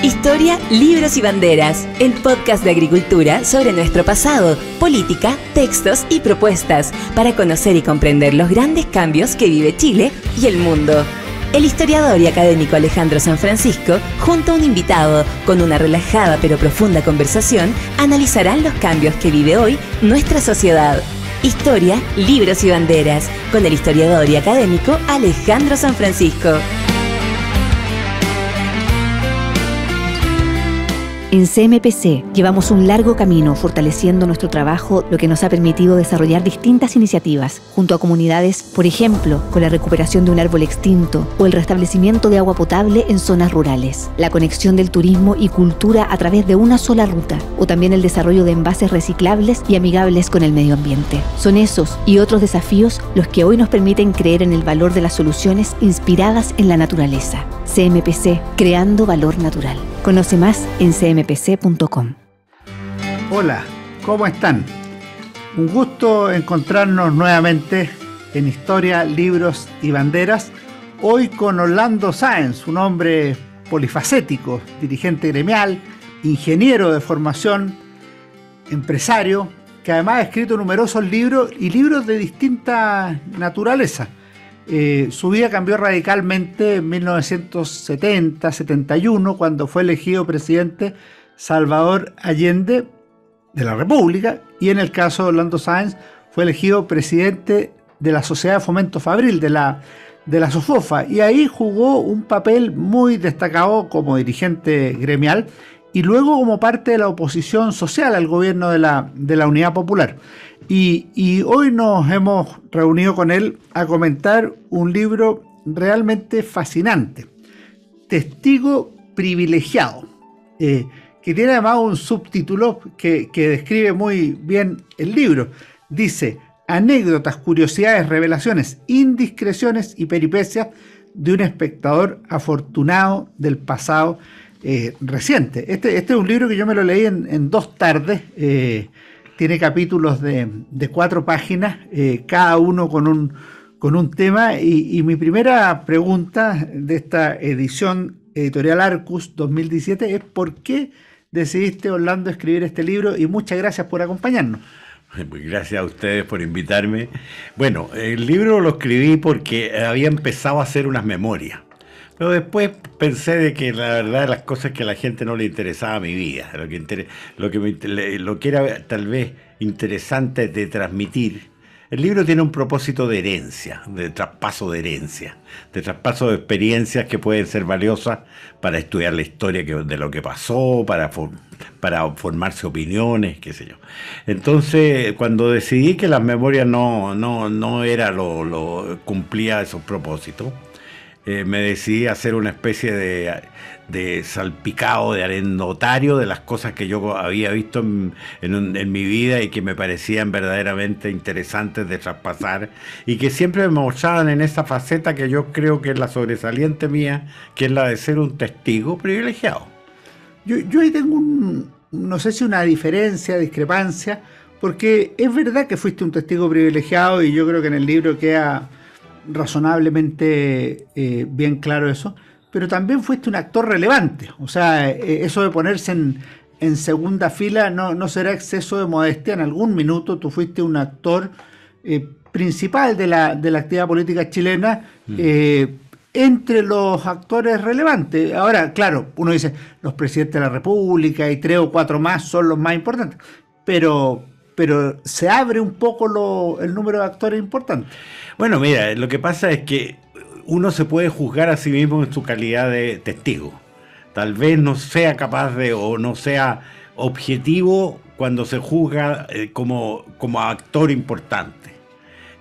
Historia, libros y banderas, el podcast de agricultura sobre nuestro pasado, política, textos y propuestas para conocer y comprender los grandes cambios que vive Chile y el mundo. El historiador y académico Alejandro San Francisco, junto a un invitado, con una relajada pero profunda conversación, analizarán los cambios que vive hoy nuestra sociedad. Historia, libros y banderas, con el historiador y académico Alejandro San Francisco. En CMPC llevamos un largo camino fortaleciendo nuestro trabajo, lo que nos ha permitido desarrollar distintas iniciativas junto a comunidades, por ejemplo, con la recuperación de un árbol extinto o el restablecimiento de agua potable en zonas rurales, la conexión del turismo y cultura a través de una sola ruta, o también el desarrollo de envases reciclables y amigables con el medio ambiente. Son esos y otros desafíos los que hoy nos permiten creer en el valor de las soluciones inspiradas en la naturaleza. CMPC, creando valor natural. Conoce más en cmpc.com. Hola, ¿cómo están? Un gusto encontrarnos nuevamente en Historia, Libros y Banderas. Hoy con Orlando Sáenz, un hombre polifacético, dirigente gremial, ingeniero de formación, empresario, que además ha escrito numerosos libros y libros de distinta naturaleza. Su vida cambió radicalmente en 1970-71, cuando fue elegido presidente Salvador Allende de la República, y en el caso de Orlando Sáenz fue elegido presidente de la Sociedad de Fomento Fabril, de la SOFOFA, y ahí jugó un papel muy destacado como dirigente gremial y luego como parte de la oposición social al gobierno de la Unidad Popular. Y hoy nos hemos reunido con él a comentar un libro realmente fascinante, Testigo Privilegiado, que tiene además un subtítulo que describe muy bien el libro. Dice: anécdotas, curiosidades, revelaciones, indiscreciones y peripecias de un espectador afortunado del pasado reciente. Este es un libro que yo me lo leí en 2 tardes. Tiene capítulos de 4 páginas, cada uno con un tema. Y mi primera pregunta de esta edición editorial Arcus 2017 es: ¿por qué decidiste, Orlando, escribir este libro? Y muchas gracias por acompañarnos. Gracias a ustedes por invitarme. Bueno, el libro lo escribí porque había empezado a hacer unas memorias. Pero después pensé de que la verdad las cosas que a la gente no le interesaba mi vida, lo que era tal vez interesante de transmitir. El libro tiene un propósito de herencia, de traspaso de experiencias que pueden ser valiosas para estudiar la historia de lo que pasó, para formarse opiniones, qué sé yo. Entonces, cuando decidí que las memorias no era cumplía esos propósitos, me decidí a hacer una especie de salpicado, de anecdotario de las cosas que yo había visto en mi vida y que me parecían verdaderamente interesantes de traspasar y que siempre me mostraban en esa faceta que yo creo que es la sobresaliente mía, que es la de ser un testigo privilegiado. Yo ahí tengo no sé si una discrepancia, porque es verdad que fuiste un testigo privilegiado y yo creo que en el libro queda razonablemente bien claro eso, pero también fuiste un actor relevante. O sea, eso de ponerse en segunda fila no será exceso de modestia. En algún minuto tú fuiste un actor principal de la actividad política chilena, entre los actores relevantes. Ahora, claro, uno dice, los presidentes de la República y 3 o 4 más son los más importantes, pero se abre un poco el número de actores importantes. Bueno, mira, lo que pasa es que uno se puede juzgar a sí mismo en su calidad de testigo. Tal vez no sea capaz o no sea objetivo cuando se juzga como actor importante.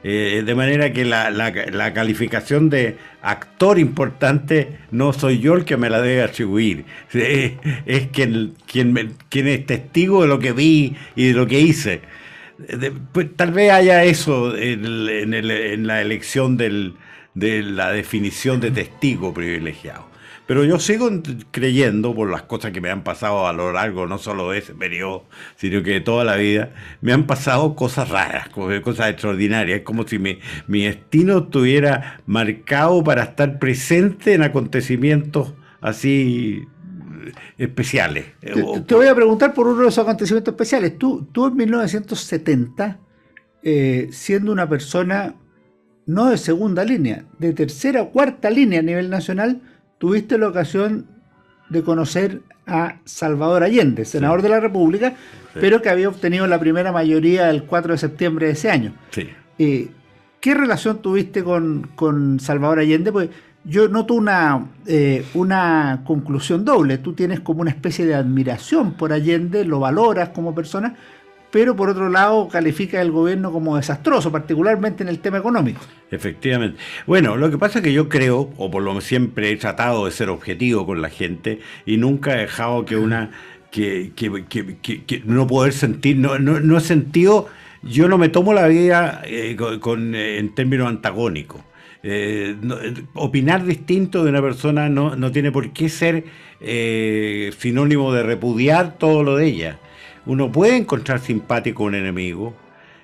De manera que la calificación de actor importante no soy yo el que me la debe atribuir. Es quien es testigo de lo que vi y de lo que hice. Pues tal vez haya eso en la elección de la definición de testigo privilegiado. Pero yo sigo creyendo, por las cosas que me han pasado a lo largo, no solo de ese periodo, sino que de toda la vida, me han pasado cosas raras, cosas extraordinarias. Es como si mi destino estuviera marcado para estar presente en acontecimientos así especiales. Te voy a preguntar por uno de esos acontecimientos especiales. Tú en 1970, siendo una persona no de segunda línea, de tercera o cuarta línea a nivel nacional, tuviste la ocasión de conocer a Salvador Allende, senador de la República, pero que había obtenido la primera mayoría el 4 de septiembre de ese año. Sí. ¿Qué relación tuviste con Salvador Allende? Pues yo noto una conclusión doble. Tú tienes como una especie de admiración por Allende, lo valoras como persona, pero por otro lado califica el gobierno como desastroso, particularmente en el tema económico. Efectivamente. Bueno, lo que pasa es que yo creo, o por lo menos siempre he tratado de ser objetivo con la gente y nunca he dejado que no poder sentir, no he sentido, yo no me tomo la vida en términos antagónicos. Opinar distinto de una persona no tiene por qué ser sinónimo de repudiar todo lo de ella. Uno puede encontrar simpático a un enemigo,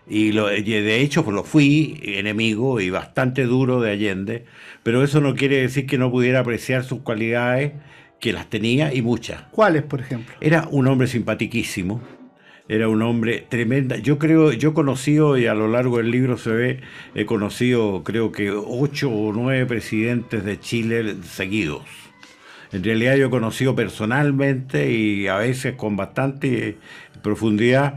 y de hecho lo fui enemigo y bastante duro de Allende, pero eso no quiere decir que no pudiera apreciar sus cualidades, que las tenía y muchas. ¿Cuáles, por ejemplo? Era un hombre simpaticísimo, era un hombre tremenda. Yo he conocido, y a lo largo del libro se ve, he conocido creo que 8 o 9 presidentes de Chile seguidos. En realidad yo he conocido personalmente y a veces con bastante profundidad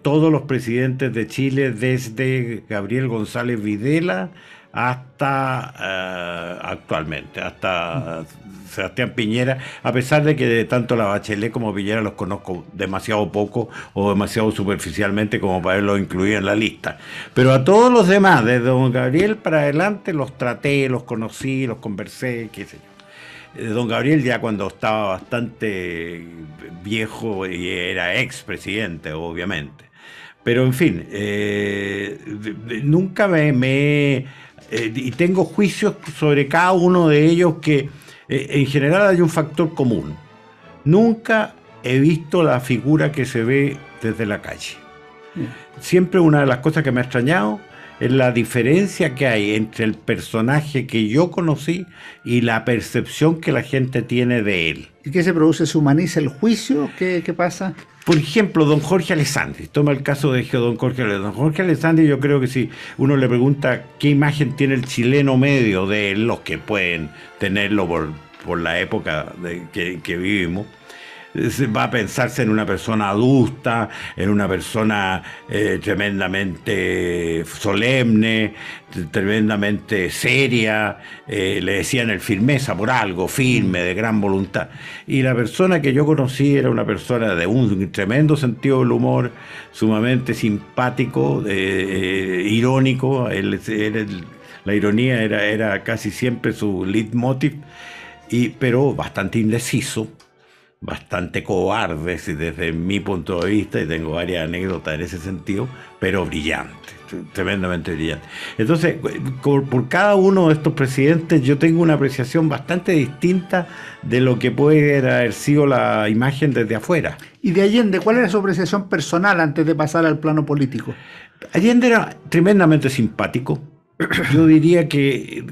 todos los presidentes de Chile, desde Gabriel González Videla hasta actualmente, hasta Sebastián Piñera, a pesar de que tanto la Bachelet como Piñera los conozco demasiado poco o demasiado superficialmente como para haberlos incluido en la lista. Pero a todos los demás, desde don Gabriel para adelante, los traté, los conocí, los conversé, qué sé yo. Don Gabriel ya cuando estaba bastante viejo y era expresidente, obviamente. Pero en fin, nunca y tengo juicios sobre cada uno de ellos que en general hay un factor común. Nunca he visto la figura que se ve desde la calle. Siempre una de las cosas que me ha extrañado es la diferencia que hay entre el personaje que yo conocí y la percepción que la gente tiene de él. ¿Y qué se produce? ¿Se humaniza el juicio? ¿Qué pasa? Por ejemplo, don Jorge Alessandri, toma el caso de don Jorge Alessandri. Don Jorge Alessandri, yo creo que si uno le pregunta qué imagen tiene el chileno medio de él, los que pueden tenerlo por la época que vivimos, va a pensarse en una persona adusta, en una persona tremendamente solemne, tremendamente seria, le decían el firmeza por algo, firme, de gran voluntad. Y la persona que yo conocí era una persona de un tremendo sentido del humor, sumamente simpático, irónico. La ironía era casi siempre su leitmotiv, pero bastante indeciso, bastante cobarde desde mi punto de vista, y tengo varias anécdotas en ese sentido, pero brillante, tremendamente brillante. Entonces, por cada uno de estos presidentes yo tengo una apreciación bastante distinta de lo que puede haber sido la imagen desde afuera. ¿Y de Allende, cuál era su apreciación personal antes de pasar al plano político? Allende era tremendamente simpático. Yo diría que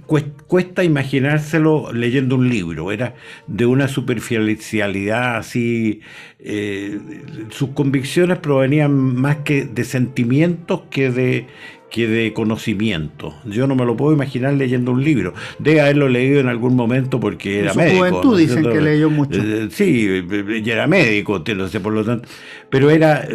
cuesta imaginárselo leyendo un libro. Era de una superficialidad así. Sus convicciones provenían más que de sentimientos que de conocimiento. Yo no me lo puedo imaginar leyendo un libro. Debe haberlo leído en algún momento porque era médico. En su juventud dicen que leyó mucho. Sí, y era médico, entonces, por lo tanto. Pero era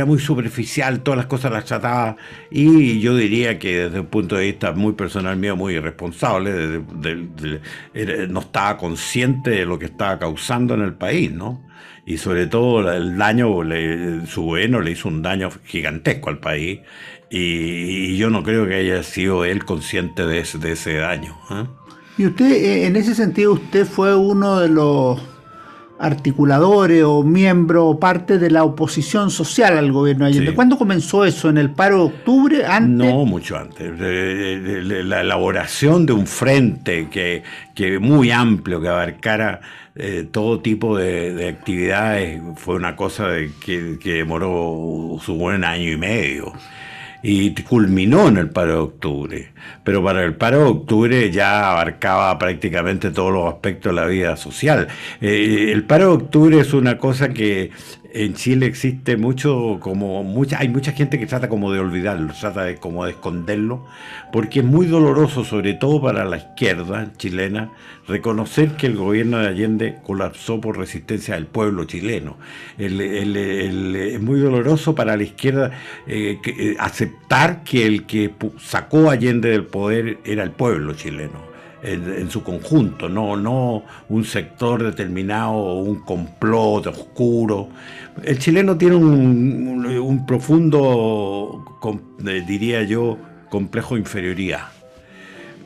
muy superficial, todas las cosas las trataba, y yo diría que desde un punto de vista muy personal mío, muy irresponsable, no estaba consciente de lo que estaba causando en el país, ¿no? Y sobre todo el daño, su gobierno le hizo un daño gigantesco al país, y yo no creo que haya sido él consciente de ese daño, ¿eh? Y usted, en ese sentido, usted fue uno de los articuladores o miembro o parte de la oposición social al gobierno de Allende. Sí. ¿Cuándo comenzó eso? ¿En el paro de octubre? ¿Antes? No, mucho antes. La elaboración de un frente que muy amplio, que abarcara todo tipo de actividades, fue una cosa que demoró su buen año y medio. y culminó en el paro de octubre. Pero para el paro de octubre ya abarcaba prácticamente todos los aspectos de la vida social. El paro de octubre es una cosa que en Chile existe hay mucha gente que trata como de olvidarlo, trata de como de esconderlo, porque es muy doloroso, sobre todo para la izquierda chilena, reconocer que el gobierno de Allende colapsó por resistencia del pueblo chileno. Es muy doloroso para la izquierda aceptar que el que sacó a Allende del poder era el pueblo chileno. En su conjunto, no un sector determinado o un complot oscuro. El chileno tiene un profundo, diría yo, complejo de inferioridad.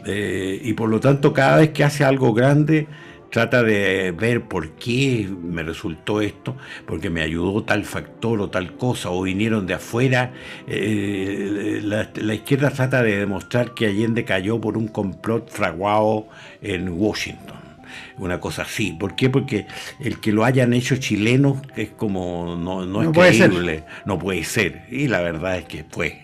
Y por lo tanto, cada vez que hace algo grande, trata de ver por qué me resultó esto, porque me ayudó tal factor o tal cosa, o vinieron de afuera. La izquierda trata de demostrar que Allende cayó por un complot fraguado en Washington. Una cosa así. ¿Por qué? Porque el que lo hayan hecho chilenos es como no es creíble, no puede ser. Y la verdad es que fue.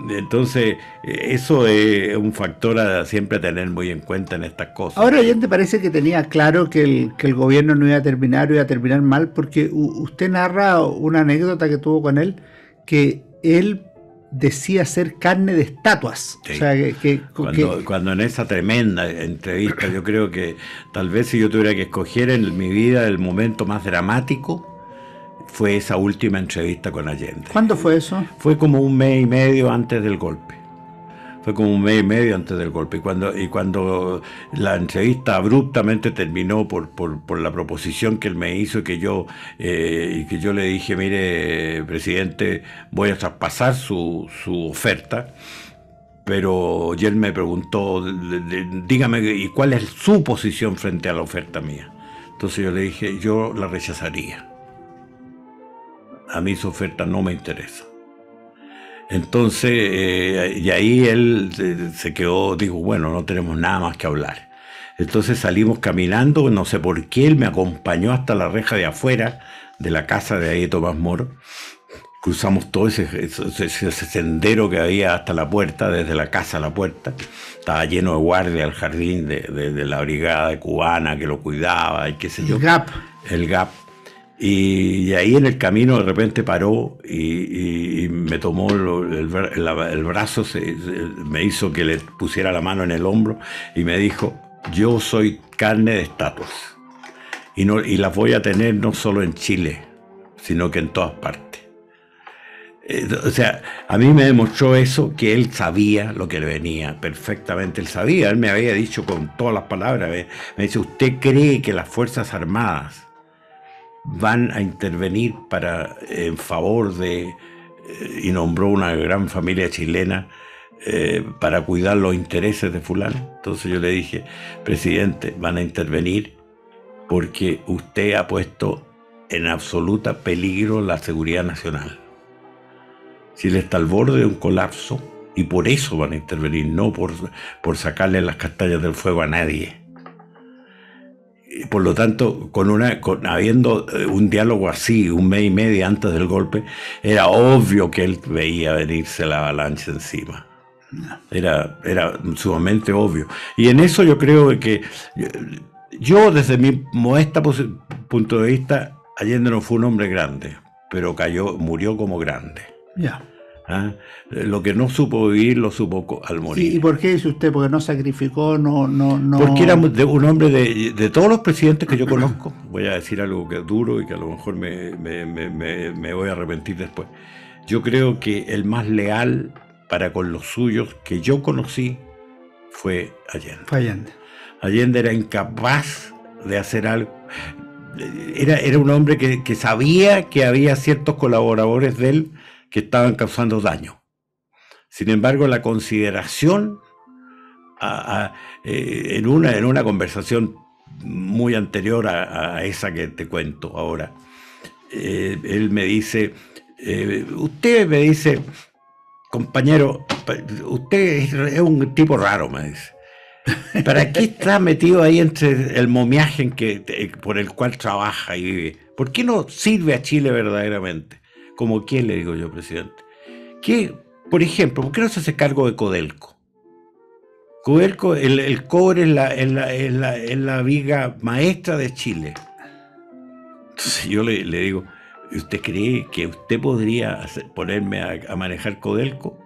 Entonces eso es un factor a siempre tener muy en cuenta en estas cosas. Ahora Allende parece que tenía claro que el gobierno no iba a terminar mal, porque usted narra una anécdota que tuvo con él, que él decía ser carne de estatuas. Sí. O sea, cuando en esa tremenda entrevista, yo creo que tal vez si yo tuviera que escoger en mi vida el momento más dramático, fue esa última entrevista con Allende. ¿Cuándo fue eso? Fue como un mes y medio antes del golpe. Y cuando la entrevista abruptamente terminó por la proposición que él me hizo y que yo le dije, mire, presidente, voy a traspasar su oferta. Pero él me preguntó, dígame, ¿y cuál es su posición frente a la oferta mía? Entonces yo le dije, yo la rechazaría. A mí su oferta no me interesa. Entonces, y ahí él se quedó, dijo, bueno, no tenemos nada más que hablar. Entonces salimos caminando, no sé por qué, él me acompañó hasta la reja de afuera de la casa de ahí de Tomás Moro. Cruzamos todo ese sendero que había hasta la puerta, desde la casa a la puerta. Estaba lleno de guardia el jardín de la brigada cubana que lo cuidaba y qué sé yo. El GAP. Y ahí en el camino de repente paró y me tomó el brazo, me hizo que le pusiera la mano en el hombro y me dijo, yo soy carne de estatuas y las voy a tener no solo en Chile, sino que en todas partes. O sea, a mí me demostró eso, que él sabía lo que le venía perfectamente. Él me había dicho con todas las palabras, me dice, ¿usted cree que las Fuerzas Armadas van a intervenir en favor de, y nombró una gran familia chilena, para cuidar los intereses de fulano? Entonces yo le dije, presidente, van a intervenir porque usted ha puesto en absoluta peligro la seguridad nacional. Chile está al borde de un colapso y por eso van a intervenir, no por sacarle las castañas del fuego a nadie. Por lo tanto, habiendo un diálogo así, un mes y medio antes del golpe, era obvio que él veía venirse la avalancha encima. Era sumamente obvio. Y en eso yo creo que yo desde mi modesta punto de vista, Allende no fue un hombre grande, pero murió como grande. Ya. ¿Ah? Lo que no supo vivir lo supo al morir. ¿Y por qué dice usted? Porque no sacrificó, no. Porque era un hombre de todos los presidentes que yo conozco. Voy a decir algo que es duro y que a lo mejor me voy a arrepentir después. Yo creo que el más leal para con los suyos que yo conocí fue Allende. Allende era incapaz de hacer algo. Era un hombre que sabía que había ciertos colaboradores de él que estaban causando daño. Sin embargo, la consideración en una conversación muy anterior a esa que te cuento ahora, él me dice, usted me dice, compañero, usted es un tipo raro, me dice. ¿Para qué está metido ahí entre el momiaje por el cual trabaja y vive? ¿Por qué no sirve a Chile verdaderamente? ¿Como quién, le digo yo, presidente? por ejemplo, ¿por qué no se hace cargo de Codelco? Codelco, el cobre es la viga maestra de Chile. Entonces yo le digo, ¿usted cree que usted podría ponerme a manejar Codelco?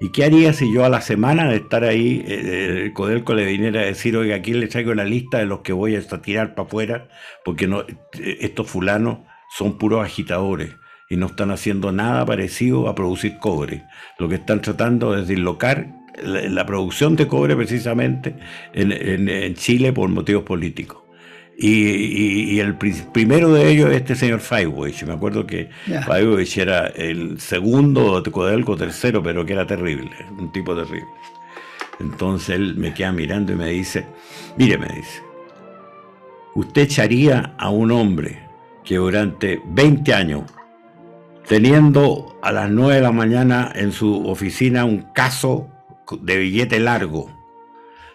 ¿Y qué haría si yo a la semana de estar ahí, Codelco le viniera a decir, oiga, aquí le traigo una lista de los que voy a tirar para afuera, porque no, estos fulanos son puros agitadores y no están haciendo nada parecido a producir cobre? Lo que están tratando es dislocar la producción de cobre precisamente en Chile por motivos políticos. Y el primero de ellos es este señor Feilwich. Me acuerdo que Feilwich era el segundo, Codelco tercero, pero que era terrible, un tipo terrible. Entonces él me queda mirando y me dice, mire, me dice, usted echaría a un hombre que durante 20 años, teniendo a las 9 de la mañana en su oficina un caso de billete largo,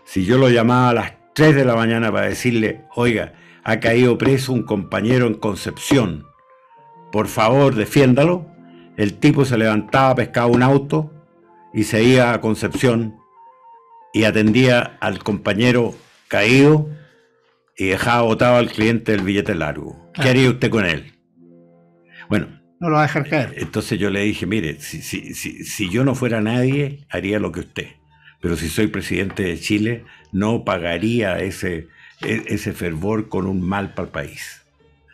si yo lo llamaba a las 3 de la mañana para decirle, oiga, ha caído preso un compañero en Concepción, por favor defiéndalo, el tipo se levantaba, pescaba un auto y se iba a Concepción y atendía al compañero caído y dejaba botado al cliente el billete largo. ¿Qué haría usted con él? Bueno, no lo va a dejar caer. Entonces yo le dije, mire, si yo no fuera nadie, haría lo que usted. Pero si soy presidente de Chile, no pagaría ese fervor con un mal para el país.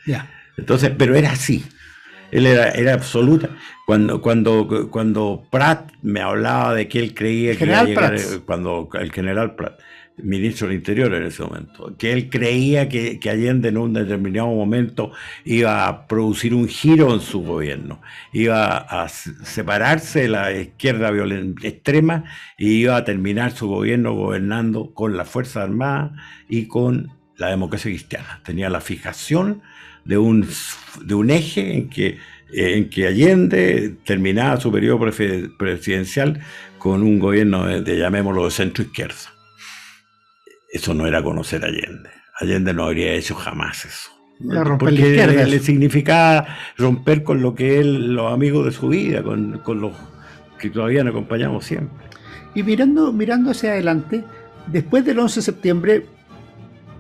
Ya. Entonces, pero era así. Él era absoluta. Cuando Prat me hablaba de que él creía que iba a llegar, cuando el general Prat, ministro del Interior en ese momento, que él creía que Allende en un determinado momento iba a producir un giro en su gobierno, iba a separarse de la izquierda extrema y iba a terminar su gobierno gobernando con las Fuerzas Armadas y con la democracia cristiana. Tenía la fijación de un eje en que Allende terminaba su periodo presidencial con un gobierno llamémoslo, de centro izquierda. Eso no era conocer a Allende. Allende no habría hecho jamás eso. Porque le significaba romper con lo que los amigos de su vida, con los que todavía nos acompañamos siempre. Y mirando hacia adelante, después del 11 de septiembre,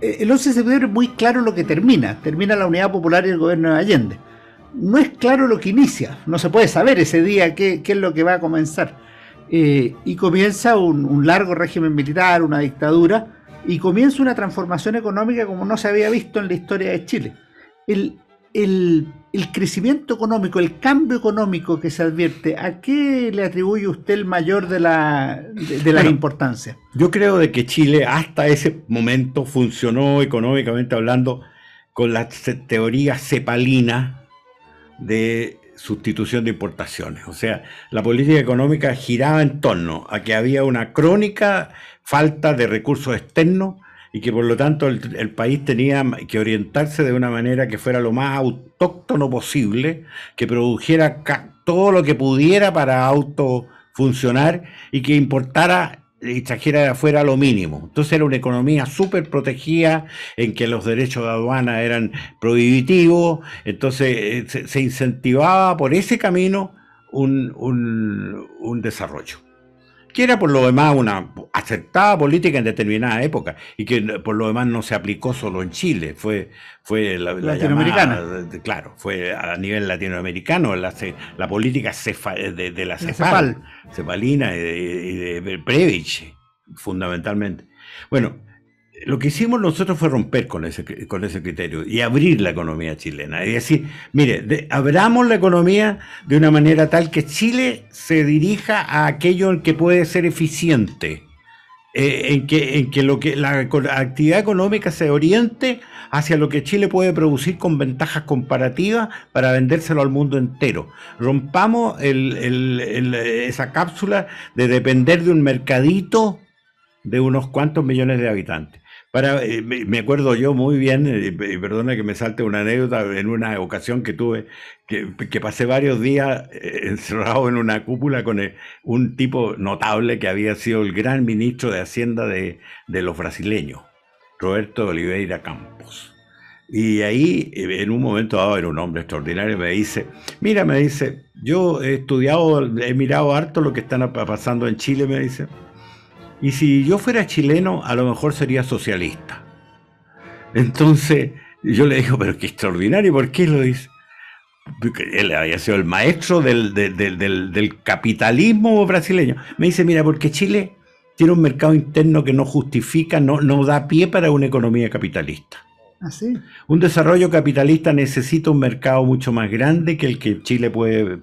el 11 de septiembre es muy claro lo que termina. Termina la Unidad Popular y el gobierno de Allende. No es claro lo que inicia. No se puede saber ese día qué es lo que va a comenzar. Y comienza un largo régimen militar, una dictadura, y comienza una transformación económica como no se había visto en la historia de Chile. El crecimiento económico, el cambio económico que se advierte, ¿a qué le atribuye usted el mayor de la importancia? Yo creo de que Chile hasta ese momento funcionó económicamente hablando con la teoría cepalina de sustitución de importaciones. O sea, la política económica giraba en torno a que había una crónica falta de recursos externos y que por lo tanto el país tenía que orientarse de una manera que fuera lo más autóctono posible, que produjera todo lo que pudiera para autofuncionar y que importara y trajera de afuera lo mínimo. Entonces era una economía súper protegida en que los derechos de aduana eran prohibitivos, entonces se incentivaba por ese camino un desarrollo, que era por lo demás una aceptada política en determinada época y que por lo demás no se aplicó solo en Chile, fue la latinoamericana. Claro, fue a nivel latinoamericano la política de la cepalina y de Previch, fundamentalmente. Bueno, lo que hicimos nosotros fue romper con ese criterio y abrir la economía chilena. Es decir, mire, abramos la economía de una manera tal que Chile se dirija a aquello en que puede ser eficiente, en que la actividad económica se oriente hacia lo que Chile puede producir con ventajas comparativas para vendérselo al mundo entero. Rompamos esa cápsula de depender de un mercadito de unos cuantos millones de habitantes. Me acuerdo yo muy bien, y perdona que me salte una anécdota, en una ocasión que tuve, que pasé varios días encerrado en una cúpula con un tipo notable que había sido el gran ministro de Hacienda de los brasileños, Roberto de Oliveira Campos. Y ahí, en un momento dado, era un hombre extraordinario, me dice, mira, me dice, yo he estudiado, he mirado harto lo que están pasando en Chile, me dice. Y si yo fuera chileno, a lo mejor sería socialista. Entonces, yo le digo, pero qué extraordinario, ¿por qué lo dice? Porque él había sido el maestro del capitalismo brasileño. Me dice, mira, porque Chile tiene un mercado interno que no justifica, no da pie para una economía capitalista. ¿Ah, sí? Un desarrollo capitalista necesita un mercado mucho más grande que el que Chile puede.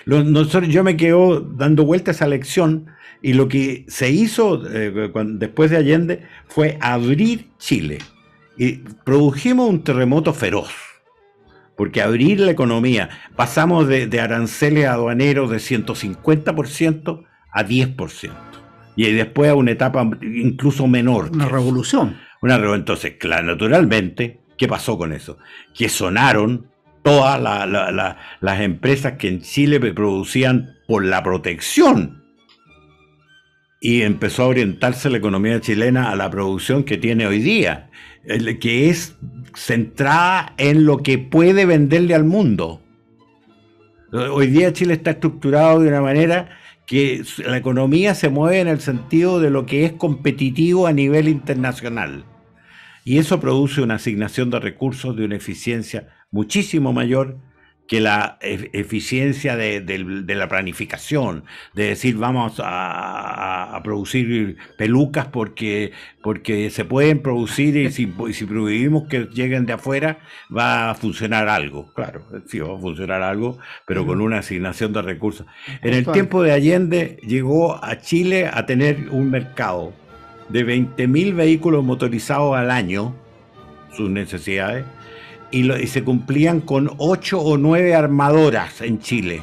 Yo me quedo dando vuelta a esa lección, y lo que se hizo después de Allende fue abrir Chile. Y produjimos un terremoto feroz, porque abrir la economía, pasamos de aranceles aduaneros de 150% a 10%, y después a una etapa incluso menor. Una revolución. Entonces, claro, naturalmente, ¿qué pasó con eso? Que sonaron todas las empresas que en Chile producían por la protección, y empezó a orientarse la economía chilena a la producción que tiene hoy día, que es centrada en lo que puede venderle al mundo. Hoy día Chile está estructurado de una manera que la economía se mueve en el sentido de lo que es competitivo a nivel internacional. Y eso produce una asignación de recursos de una eficiencia muchísimo mayor que la eficiencia de la planificación, de decir vamos a producir pelucas porque se pueden producir, y si prohibimos que lleguen de afuera va a funcionar algo. Claro, sí va a funcionar algo, pero con una asignación de recursos. En el tiempo de Allende llegó a Chile a tener un mercado de 20.000 vehículos motorizados al año, sus necesidades, y se cumplían con 8 o 9 armadoras en Chile.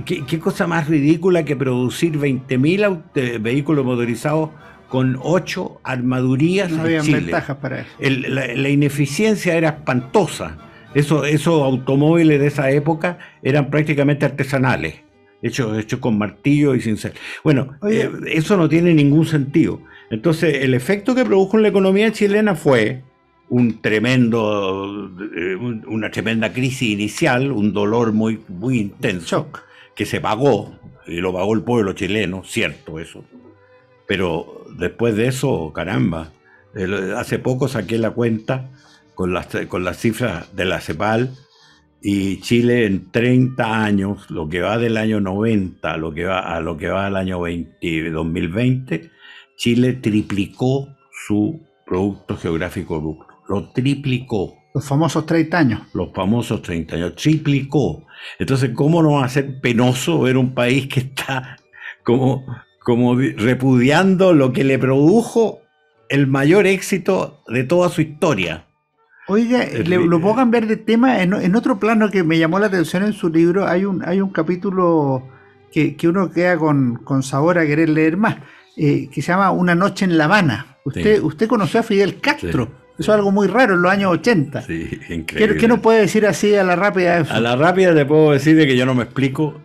¿Qué cosa más ridícula que producir 20.000 vehículos motorizados con 8 armadurías no en Chile? Ventajas para eso. La ineficiencia era espantosa. Esos automóviles de esa época eran prácticamente artesanales, hechos con martillo y cincel. Bueno, eso no tiene ningún sentido. Entonces, el efecto que produjo en la economía chilena fue una tremenda crisis inicial, un dolor muy, muy intenso, que se pagó, y lo pagó el pueblo chileno, cierto eso. Pero después de eso, caramba, hace poco saqué la cuenta con las cifras de la CEPAL, y Chile en 30 años, lo que va del año 90 a lo que va al año 2020, Chile triplicó su Producto Geográfico Bruto. Lo triplicó. Los famosos 30 años. Los famosos 30 años. Triplicó. Entonces, ¿cómo no va a ser penoso ver un país que está como repudiando lo que le produjo el mayor éxito de toda su historia? Oiga, lo puedo cambiar de tema. En otro plano que me llamó la atención en su libro, hay un capítulo que uno queda con sabor a querer leer más, que se llama Una noche en La Habana. Usted conoció a Fidel Castro. Sí. Eso es algo muy raro en los años 80. Sí, increíble. ¿Qué nos puede decir así a la rápida? A la rápida te puedo decir de que yo no me explico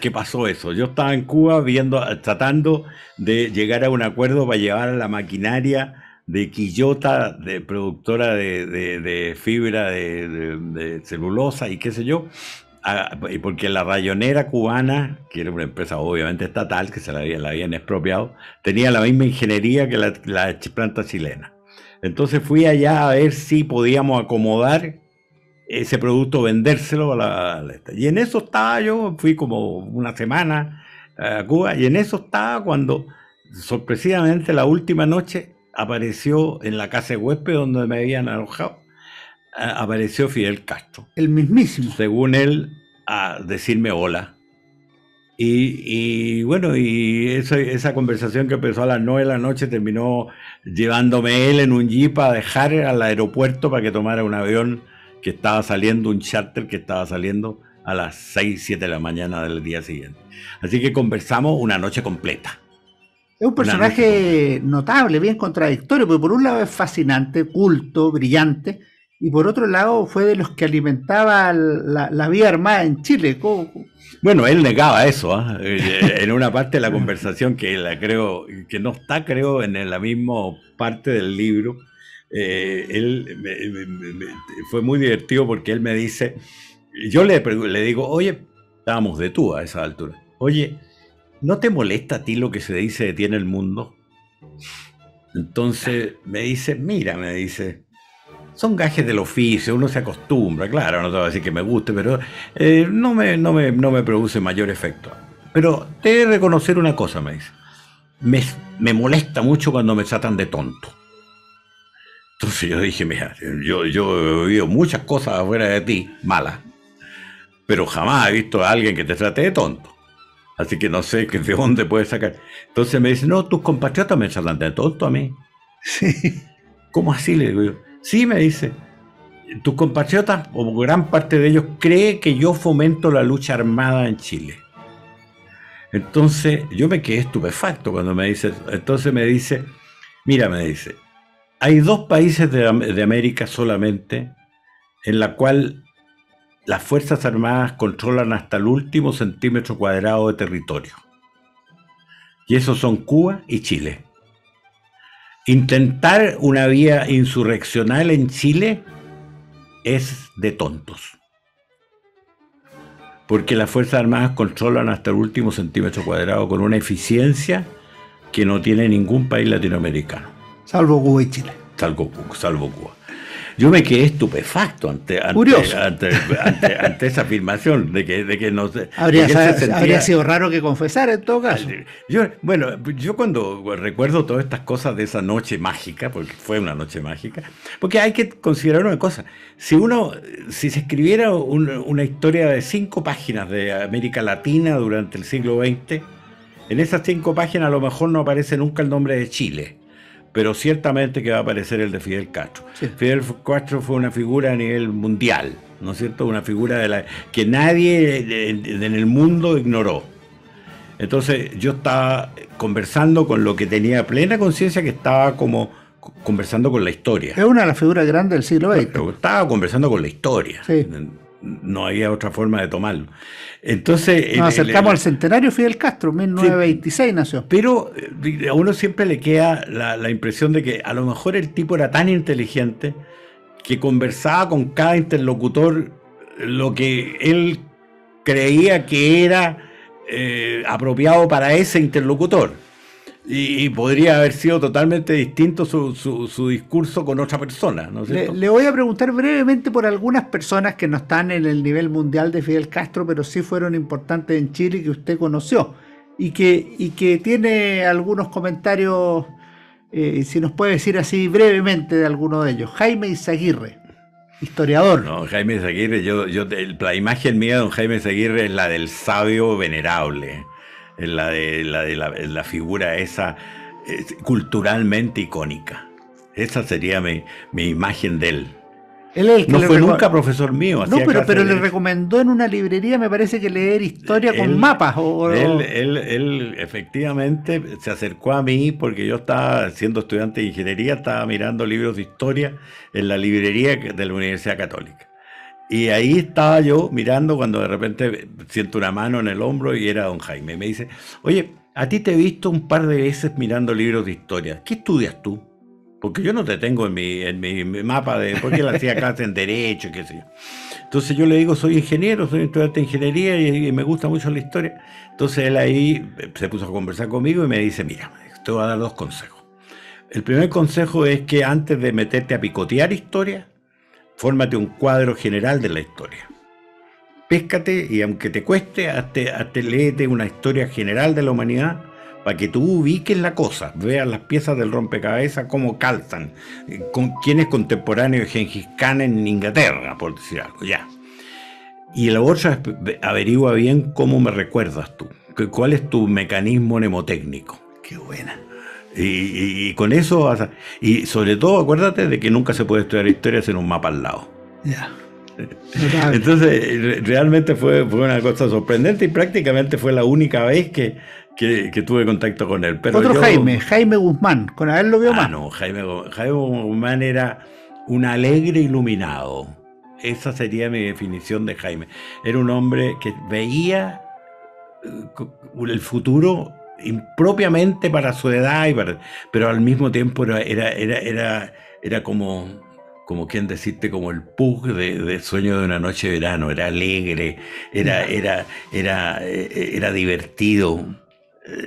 qué pasó eso. Yo estaba en Cuba tratando de llegar a un acuerdo para llevar a la maquinaria de Quillota, de productora de fibra de celulosa y qué sé yo, porque la rayonera cubana, que era una empresa obviamente estatal, que la habían expropiado, tenía la misma ingeniería que la planta chilena. Entonces fui allá a ver si podíamos acomodar ese producto, vendérselo y en eso estaba yo. Fui como una semana a Cuba, y en eso estaba cuando sorpresivamente la última noche apareció en la casa de huésped donde me habían alojado, apareció Fidel Castro. El mismísimo. Según él, a decirme hola. Y bueno, y esa conversación que empezó a las 9 de la noche terminó llevándome él en un jeep a dejar al aeropuerto para que tomara un avión que estaba saliendo, un charter que estaba saliendo a las 6, 7 de la mañana del día siguiente. Así que conversamos una noche completa. Es un personaje notable, bien contradictorio, porque por un lado es fascinante, culto, brillante, y por otro lado fue de los que alimentaba la vía armada en Chile. Bueno, él negaba eso, en una parte de la conversación que no está, creo, en la misma parte del libro. Él fue muy divertido porque él me dice, yo le digo, oye, estábamos de tú a esa altura. Oye, ¿no te molesta a ti lo que se dice de ti en el mundo? Entonces me dice, mira, me dice, son gajes del oficio, uno se acostumbra, claro, no te voy a decir que me guste, pero no me produce mayor efecto. Pero te he de reconocer una cosa, me dice, me molesta mucho cuando me tratan de tonto. Entonces yo dije, mira, yo he oído muchas cosas afuera de ti, malas, pero jamás he visto a alguien que te trate de tonto. Así que no sé de dónde puedes sacar. Entonces me dice, no, tus compatriotas me tratan de tonto a mí. Sí. ¿Cómo así? Le digo yo. Sí, me dice, tus compatriotas, o gran parte de ellos, cree que yo fomento la lucha armada en Chile. Entonces yo me quedé estupefacto cuando me dice, entonces me dice, mira, me dice, hay 2 países de América solamente en la cual las Fuerzas Armadas controlan hasta el último centímetro cuadrado de territorio. Y esos son Cuba y Chile. Intentar una vía insurreccional en Chile es de tontos. Porque las Fuerzas Armadas controlan hasta el último centímetro cuadrado con una eficiencia que no tiene ningún país latinoamericano. Salvo Cuba y Chile. Salvo Cuba. Yo me quedé estupefacto ante esa afirmación de que no sé. Habría sido raro que confesara en todo caso. Yo cuando recuerdo todas estas cosas de esa noche mágica, porque fue una noche mágica, porque hay que considerar una cosa, si se escribiera una historia de 5 páginas de América Latina durante el siglo XX, en esas 5 páginas a lo mejor no aparece nunca el nombre de Chile. Pero ciertamente que va a aparecer el de Fidel Castro. Sí. Fidel Castro fue una figura a nivel mundial, ¿no es cierto? Una figura que nadie en el mundo ignoró. Entonces yo estaba conversando con lo que tenía plena conciencia, que estaba como conversando con la historia. Es una de las figuras grandes del siglo XX. Pero estaba conversando con la historia. Sí. No había otra forma de tomarlo. Entonces nos acercamos al centenario Fidel Castro, 1926 nació. Pero a uno siempre le queda la impresión de que a lo mejor el tipo era tan inteligente que conversaba con cada interlocutor lo que él creía que era apropiado para ese interlocutor. Y podría haber sido totalmente distinto su discurso con otra persona, ¿no es cierto? Le voy a preguntar brevemente por algunas personas que no están en el nivel mundial de Fidel Castro, pero sí fueron importantes en Chile, que usted conoció y que tiene algunos comentarios, si nos puede decir así brevemente de alguno de ellos. Jaime Izaguirre, historiador. No, Jaime Izaguirre, la imagen mía de don Jaime Izaguirre es la del sabio venerable. Es la figura esa culturalmente icónica. Esa sería mi imagen de él. Él es el que no fue nunca profesor mío. No, pero le recomendó en una librería, me parece, que leer historia con mapas. Él efectivamente se acercó a mí porque yo estaba siendo estudiante de ingeniería, estaba mirando libros de historia en la librería de la Universidad Católica. Y ahí estaba yo mirando cuando de repente siento una mano en el hombro y era don Jaime. Me dice, oye, a ti te he visto un par de veces mirando libros de historia. ¿Qué estudias tú? Porque yo no te tengo en mi mapa de por qué él hacía clase en Derecho, qué sé yo. Entonces yo le digo, soy ingeniero, soy estudiante de ingeniería y me gusta mucho la historia. Entonces él ahí se puso a conversar conmigo y me dice, mira, te voy a dar 2 consejos. El primer consejo es que antes de meterte a picotear historia, fórmate un cuadro general de la historia. Péscate y aunque te cueste, hazte léete una historia general de la humanidad para que tú ubiques la cosa, veas las piezas del rompecabezas, cómo calzan, con quién es contemporáneo de Gengis Khan en Inglaterra, por decir algo, ya. Y la otra es averigua bien cómo me recuerdas tú, cuál es tu mecanismo mnemotécnico. Qué buena. Y con eso, y sobre todo acuérdate de que nunca se puede estudiar historia sin un mapa al lado. Ya. Entonces realmente fue una cosa sorprendente y prácticamente fue la única vez que tuve contacto con él. Pero Jaime Guzmán, con él lo vio más. No, Jaime Guzmán era un alegre iluminado. Esa sería mi definición de Jaime. Era un hombre que veía el futuro impropiamente para su edad, pero al mismo tiempo era como como quien decirte, como el Pug de Sueño de una noche de verano. Era alegre, era divertido,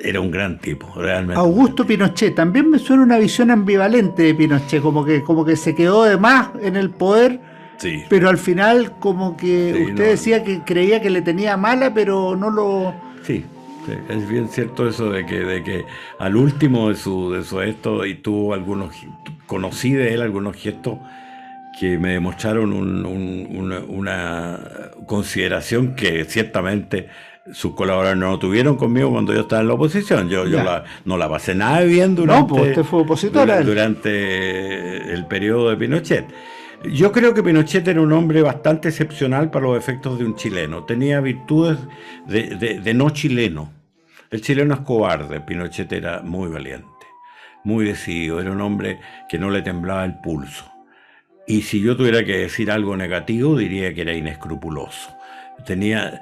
era un gran tipo, realmente. Augusto Pinochet, también me suena una visión ambivalente de Pinochet, como que se quedó de más en el poder, Sí. pero al final como que Sí, usted no. decía que creía que le tenía mala, pero no lo... Sí, sí, es bien cierto eso de que al último de su esto, y conocí de él algunos gestos que me demostraron una consideración que ciertamente sus colaboradores no tuvieron conmigo cuando yo estaba en la oposición. Yo no la pasé nada bien No, pues usted fue opositor a él. durante el periodo de Pinochet. Yo creo que Pinochet era un hombre bastante excepcional para los efectos de un chileno. Tenía virtudes de no chileno. El chileno es cobarde, Pinochet era muy valiente, muy decidido, era un hombre que no le temblaba el pulso. Y si yo tuviera que decir algo negativo, diría que era inescrupuloso. Tenía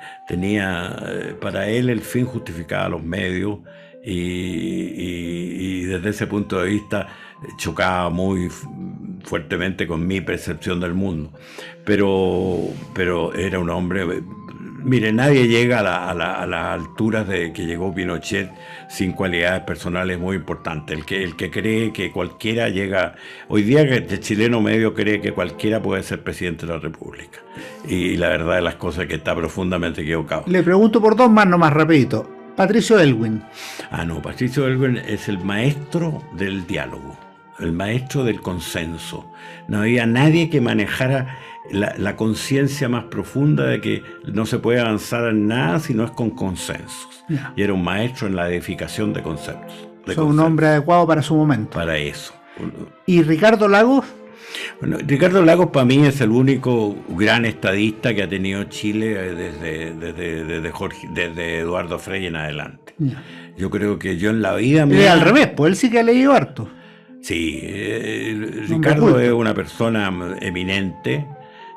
para él el fin justificaba los medios, y desde ese punto de vista chocaba muy fuertemente con mi percepción del mundo. Pero era un hombre... Mire, nadie llega a las alturas de que llegó Pinochet sin cualidades personales muy importantes. El que cree que cualquiera llega... Hoy día el chileno medio cree que cualquiera puede ser presidente de la República. Y la verdad de las cosas es que está profundamente equivocado. Le pregunto por dos más nomás, rapidito. Patricio Aylwin. No, Patricio Aylwin es el maestro del diálogo, el maestro del consenso. No había nadie que manejara la conciencia más profunda de que no se puede avanzar en nada si no es con consensos. Ya. Y era un maestro en la edificación de conceptos. Un hombre adecuado para su momento. Para eso. ¿Y Ricardo Lagos? Bueno, Ricardo Lagos para mí es el único gran estadista que ha tenido Chile desde Eduardo Frei en adelante. Ya. Yo creo que yo en la vida Él mía... al revés, pues él sí que ha leído harto. Sí, Ricardo es una persona eminente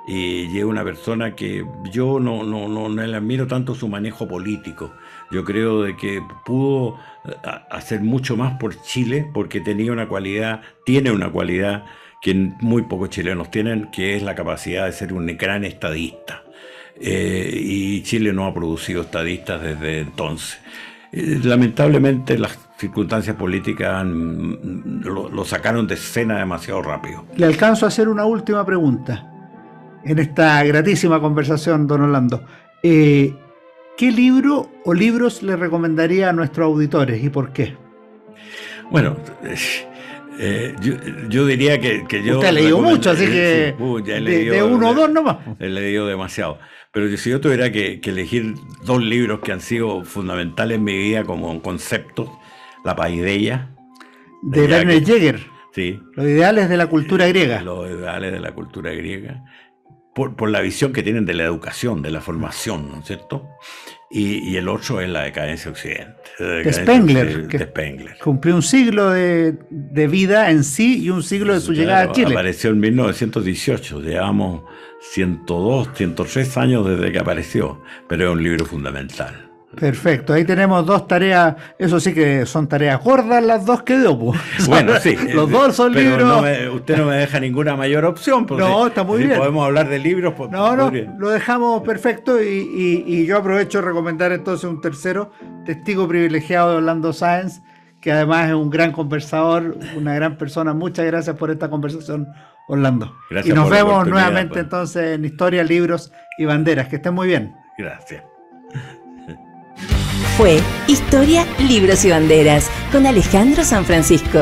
y es una persona que yo no le admiro tanto su manejo político. Yo creo de que pudo hacer mucho más por Chile porque tiene una cualidad que muy pocos chilenos tienen, que es la capacidad de ser un gran estadista. Y Chile no ha producido estadistas desde entonces. Lamentablemente las circunstancias políticas lo sacaron de escena demasiado rápido. Le alcanzo a hacer una última pregunta en esta gratísima conversación, don Orlando. ¿Qué libro o libros le recomendaría a nuestros auditores y por qué? Bueno, yo diría que yo... Usted ha leído mucho, así que ya he leído, de uno o dos nomás. He leído demasiado. Pero si yo tuviera que elegir dos libros que han sido fundamentales en mi vida como conceptos, La Paideia. De Werner Jäger. Sí. Los ideales de la cultura griega. Los ideales de la cultura griega. Por la visión que tienen de la educación, de la formación, ¿no es cierto? Y el otro es La decadencia occidente. De Spengler, de Spengler. Cumplió un siglo de vida en sí y un siglo de su llegada a Chile. Apareció en 1918, llevamos 102, 103 años desde que apareció, pero es un libro fundamental. Perfecto, ahí tenemos dos tareas, eso sí que son tareas gordas las dos que dio. Bueno, sí. Los dos son pero libros. Usted no me deja ninguna mayor opción. No, está muy bien. Podemos hablar de libros. No, lo dejamos perfecto y yo aprovecho de recomendar entonces un tercero, Testigo Privilegiado de Orlando Sáenz, que además es un gran conversador, una gran persona. Muchas gracias por esta conversación, Orlando. Gracias. Y nos por la vemos oportunidad, nuevamente entonces en Historia, Libros y Banderas. Que estén muy bien. Gracias. Fue Historia, Libros y Banderas con Alejandro San Francisco.